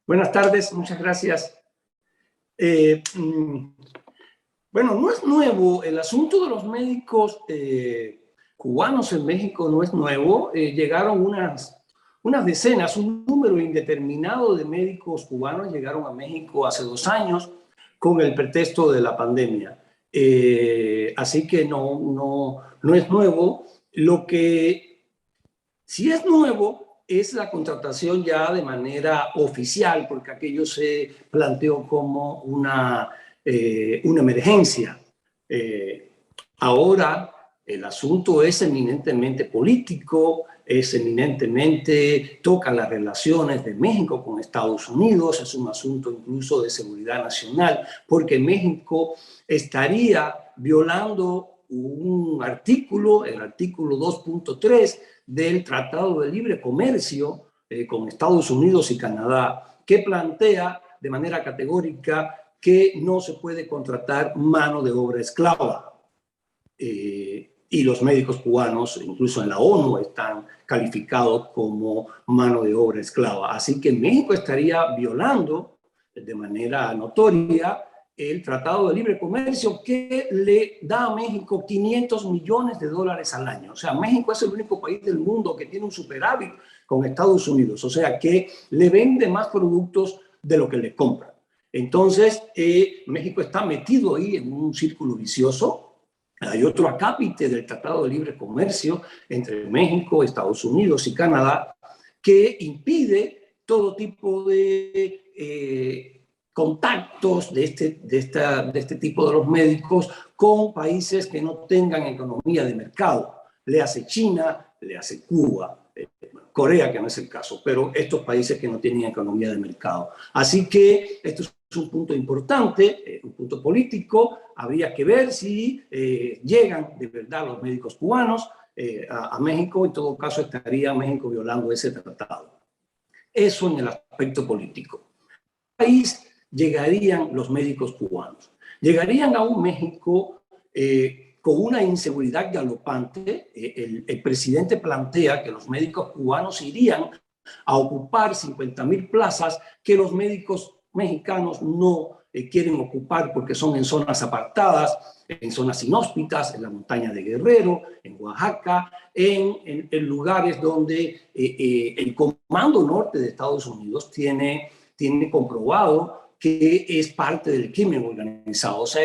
Buenas tardes, muchas gracias. Bueno, no es nuevo, el asunto de los médicos cubanos en México no es nuevo. Llegaron unas decenas, un número indeterminado de médicos cubanos llegaron a México hace 2 años con el pretexto de la pandemia. Así que no es nuevo. Lo que sí es nuevo es la contratación ya de manera oficial, porque aquello se planteó como una emergencia. Ahora el asunto es eminentemente político, es eminentemente, toca las relaciones de México con Estados Unidos, es un asunto incluso de seguridad nacional, porque México estaría violando un artículo, el artículo 2.3 del Tratado de Libre Comercio con Estados Unidos y Canadá, que plantea de manera categórica que no se puede contratar mano de obra esclava. Y los médicos cubanos, incluso en la ONU, están calificados como mano de obra esclava. Así que México estaría violando de manera notoria el Tratado de Libre Comercio, que le da a México $500 millones al año. O sea, México es el único país del mundo que tiene un superávit con Estados Unidos. O sea, que le vende más productos de lo que le compran. Entonces, México está metido ahí en un círculo vicioso. Hay otro acápite del Tratado de Libre Comercio entre México, Estados Unidos y Canadá que impide todo tipo de contactos de este tipo de los médicos con países que no tengan economía de mercado. Le hace China, le hace Cuba, Corea, que no es el caso, pero estos países que no tienen economía de mercado. Así que esto es un punto importante, un punto político. Habría que ver si llegan de verdad los médicos cubanos a México. En todo caso, estaría México violando ese tratado. Eso en el aspecto político. ¿A qué país llegarían los médicos cubanos? Llegarían a un México con una inseguridad galopante. El presidente plantea que los médicos cubanos irían a ocupar 50,000 plazas que los médicos mexicanos no quieren ocupar porque son en zonas apartadas, en zonas inhóspitas, en la montaña de Guerrero, en Oaxaca, en lugares donde el Comando Norte de Estados Unidos tiene comprobado que es parte del crimen organizado. O sea,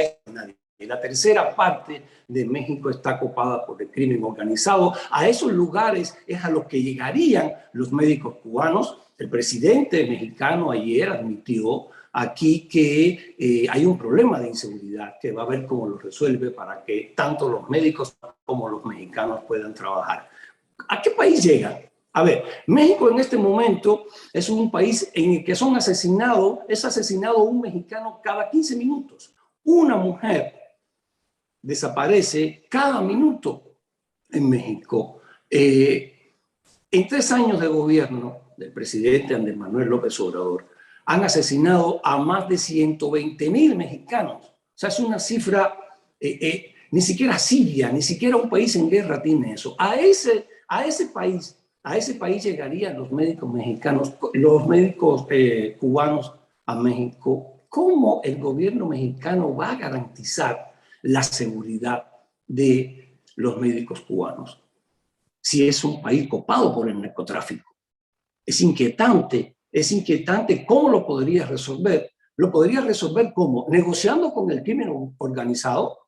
la tercera parte de México está copada por el crimen organizado. A esos lugares es a los que llegarían los médicos cubanos. El presidente mexicano ayer admitió aquí que hay un problema de inseguridad, que va a ver cómo lo resuelve para que tanto los médicos como los mexicanos puedan trabajar. ¿A qué país llegan? A ver, México en este momento es un país en el que es asesinado un mexicano cada 15 minutos. Una mujer desaparece cada minuto en México. En 3 años de gobierno del presidente Andrés Manuel López Obrador, han asesinado a más de 120,000 mexicanos. O sea, es una cifra, ni siquiera Siria, ni siquiera un país en guerra tiene eso. A ese país llegarían los médicos mexicanos, los médicos cubanos a México. ¿Cómo el gobierno mexicano va a garantizar la seguridad de los médicos cubanos si es un país copado por el narcotráfico? Es inquietante cómo lo podría resolver. Lo podría resolver ¿cómo? Negociando con el crimen organizado, o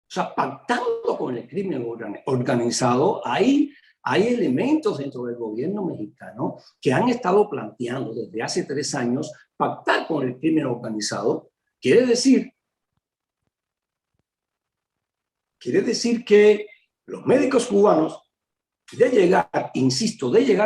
sea, pactando con el crimen organizado. Hay elementos dentro del gobierno mexicano que han estado planteando desde hace 3 años pactar con el crimen organizado. Quiere decir que los médicos cubanos, de llegar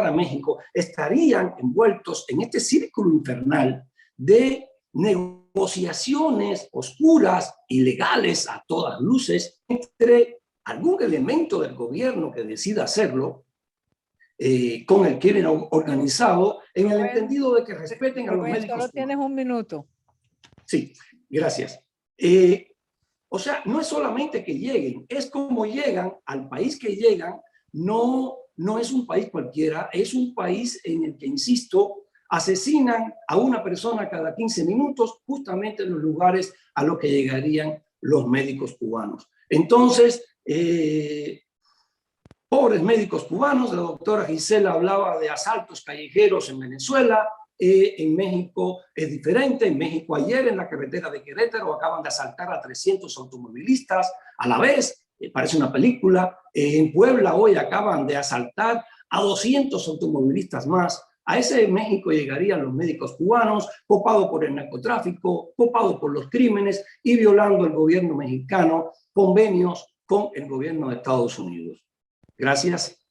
a México, estarían envueltos en este círculo infernal de negociaciones oscuras, ilegales a todas luces, entre algún elemento del gobierno que decida hacerlo con el crimen organizado, en el entendido de que respeten a los médicos cubanos. Solo tienes 1 minuto. Sí, gracias. O sea, no es solamente que lleguen, es como llegan al país que llegan. No es un país cualquiera, es un país en el que, insisto, asesinan a una persona cada 15 minutos, justamente en los lugares a los que llegarían los médicos cubanos. Entonces, pobres médicos cubanos, la doctora Gisela hablaba de asaltos callejeros en Venezuela, en México es diferente. En México ayer en la carretera de Querétaro acaban de asaltar a 300 automovilistas a la vez, parece una película. En Puebla hoy acaban de asaltar a 200 automovilistas más. A ese México llegarían los médicos cubanos, copados por el narcotráfico, copados por los crímenes y violando el gobierno mexicano convenios con el gobierno de Estados Unidos. Gracias.